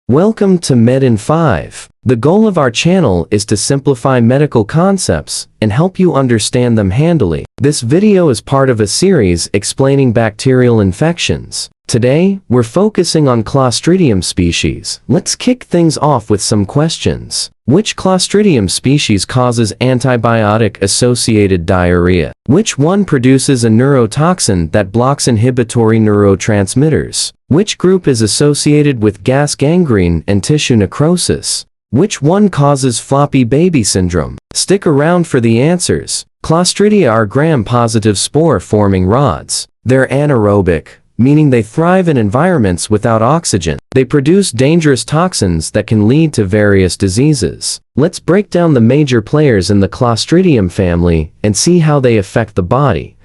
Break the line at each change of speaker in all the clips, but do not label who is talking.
Welcome to Med in 5. The goal of our channel is to simplify medical concepts and help you understand them handily. This video is part of a series explaining bacterial infections. Today, we're focusing on Clostridium species. Let's kick things off with some questions. Which Clostridium species causes antibiotic-associated diarrhea? Which one produces a neurotoxin that blocks inhibitory neurotransmitters? Which group is associated with gas gangrene and tissue necrosis? Which one causes floppy baby syndrome? Stick around for the answers. Clostridia are gram-positive spore-forming rods. They're anaerobic, meaning they thrive in environments without oxygen. They produce dangerous toxins that can lead to various diseases. Let's break down the major players in the Clostridium family and see how they affect the body.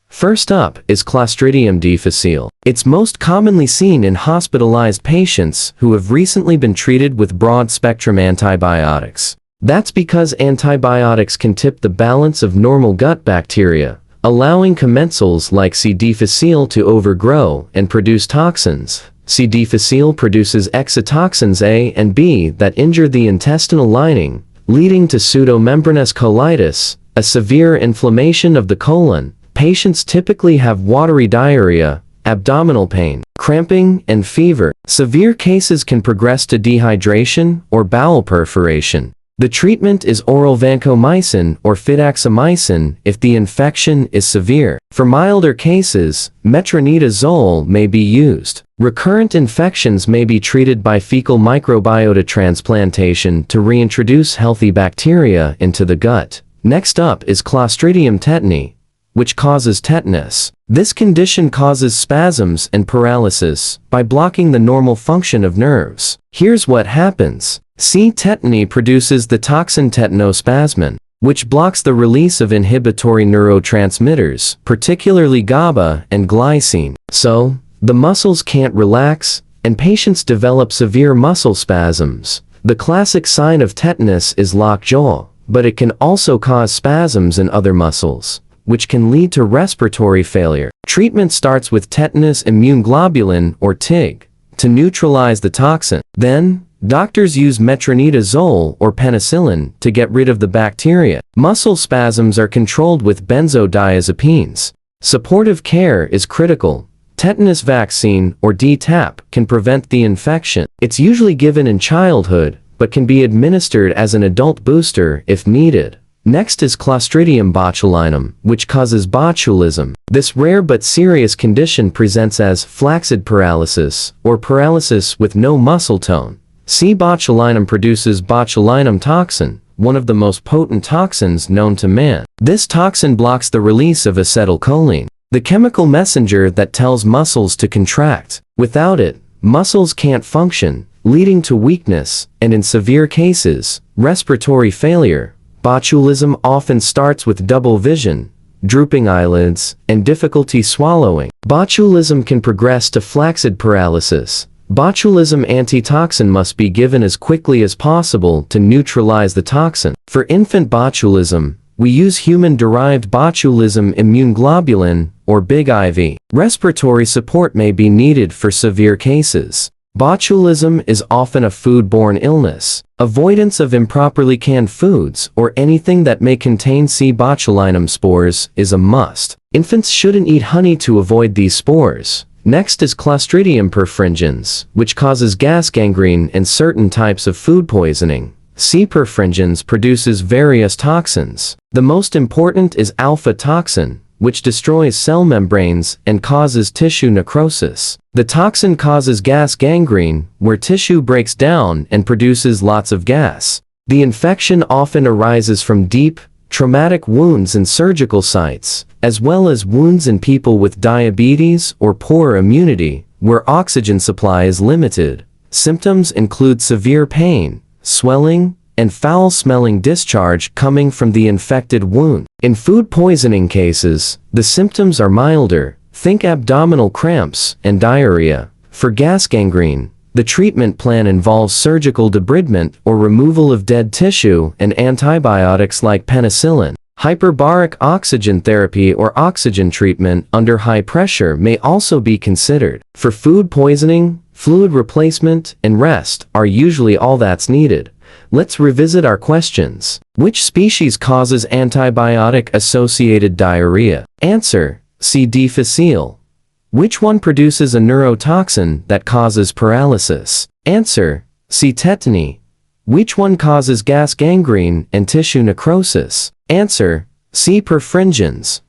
First up is Clostridium difficile. It's most commonly seen in hospitalized patients who have recently been treated with broad-spectrum antibiotics. That's because antibiotics can tip the balance of normal gut bacteria, allowing commensals like C. difficile to overgrow and produce toxins. C. difficile produces exotoxins A and B that injure the intestinal lining, leading to pseudomembranous colitis, a severe inflammation of the colon. Patients typically have watery diarrhea, abdominal pain, cramping, and fever. Severe cases can progress to dehydration or bowel perforation. The treatment is oral vancomycin or fidaxomicin if the infection is severe. For milder cases, metronidazole may be used. Recurrent infections may be treated by fecal microbiota transplantation to reintroduce healthy bacteria into the gut. Next up is Clostridium tetani, which causes tetanus. This condition causes spasms and paralysis by blocking the normal function of nerves. Here's what happens. C. tetani produces the toxin tetanospasmin, which blocks the release of inhibitory neurotransmitters, particularly GABA and glycine. So, the muscles can't relax, and patients develop severe muscle spasms. The classic sign of tetanus is lockjaw, but it can also cause spasms in other muscles, which can lead to respiratory failure. Treatment starts with tetanus immune globulin or TIG to neutralize the toxin. Then, doctors use metronidazole or penicillin to get rid of the bacteria. Muscle spasms are controlled with benzodiazepines. Supportive care is critical. Tetanus vaccine or DTaP can prevent the infection. It's usually given in childhood, but can be administered as an adult booster if needed. Next is Clostridium botulinum, which causes botulism. This rare but serious condition presents as flaccid paralysis or paralysis with no muscle tone. C. botulinum produces botulinum toxin, one of the most potent toxins known to man. This toxin blocks the release of acetylcholine, the chemical messenger that tells muscles to contract. Without it, muscles can't function, leading to weakness, and in severe cases, respiratory failure. Botulism often starts with double vision, drooping eyelids, and difficulty swallowing. Botulism can progress to flaccid paralysis. Botulism antitoxin must be given as quickly as possible to neutralize the toxin. For infant botulism, we use human-derived botulism immune globulin, or BIG IV. Respiratory support may be needed for severe cases. Botulism is often a foodborne illness. Avoidance of improperly canned foods or anything that may contain C. botulinum spores is a must. Infants shouldn't eat honey to avoid these spores. Next is Clostridium perfringens, which causes gas gangrene and certain types of food poisoning. C. perfringens produces various toxins. The most important is alpha toxin, which destroys cell membranes and causes tissue necrosis. The toxin causes gas gangrene, where tissue breaks down and produces lots of gas. The infection often arises from deep, traumatic wounds in surgical sites, as well as wounds in people with diabetes or poor immunity, where oxygen supply is limited. Symptoms include severe pain, swelling, and foul-smelling discharge coming from the infected wound. In food poisoning cases, the symptoms are milder. Think abdominal cramps and diarrhea. For gas gangrene, the treatment plan involves surgical debridement or removal of dead tissue and antibiotics like penicillin. Hyperbaric oxygen therapy or oxygen treatment under high pressure may also be considered. For food poisoning, Fluid replacement and rest are usually all that's needed. Let's revisit our questions. Which species causes antibiotic-associated diarrhea? Answer: C. difficile. Which one produces a neurotoxin that causes paralysis? Answer: C. tetani. Which one causes gas gangrene and tissue necrosis? Answer: C. perfringens.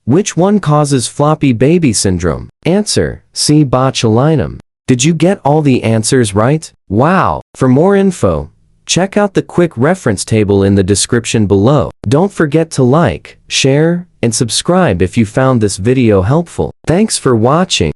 Which one causes floppy baby syndrome? Answer: C. botulinum. Did you get all the answers right? Wow! For more info, check out the quick reference table in the description below. Don't forget to like, share, and subscribe if you found this video helpful. Thanks for watching.